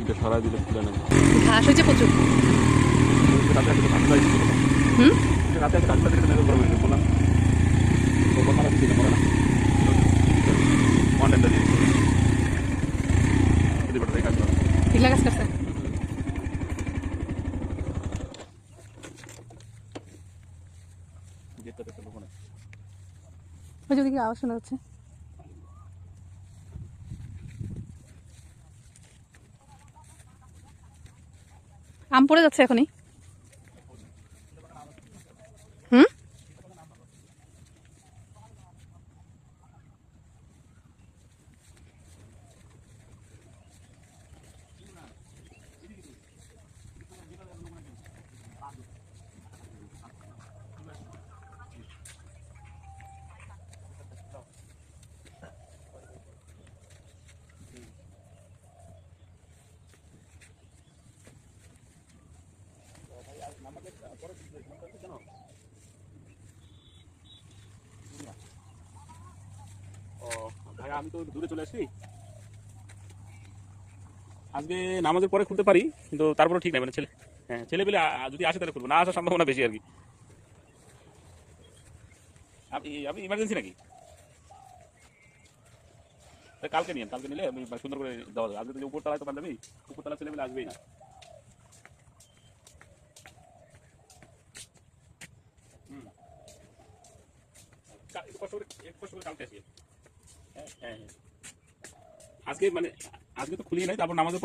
এটা সরাই দিলে খুলে নেবে। ঘাস হয়েছে প্রচুর। রাতে একটা কাজ চাই ছিল। রাতে একটা কাজ চাই নেবে করবে বললাম। তো মারা দিতে পারে না। অনলাইনটা দিয়ে দিতে পারে কাজ করে। পিগলা গাছ কাটছে। যেটা দেখতে লোক না। ওই যদি কি আওয়াজ শোনা যাচ্ছে। আম পড়ে যাচ্ছে এখনই। হুম ও ভাই আমি তো দূরে চলে আসছি। আজকে নামাজের পরে খুলতে পারি, কিন্তু তারপরে ঠিক নাই মানে ছেলে, হ্যাঁ ছেলে পেলে যদি আসে তাহলে খুলবো, না আসার সম্ভাবনা বেশি আর কি। আপনি আপনি ইমার্জেন্সি নাকি? কালকে নিন, কালকে নিলে আমি সুন্দর করে দেওয়া যাবে। আজকে তো উপরতলায় তো পারলামই, উপরতলা ছেলে পেলে আসবেই না। একটু কষ্ট করে কালকে আসি। হ্যাঁ হ্যাঁ, আজকে মানে আজকে তো খুলিয়ে নাই, তারপর নামাজের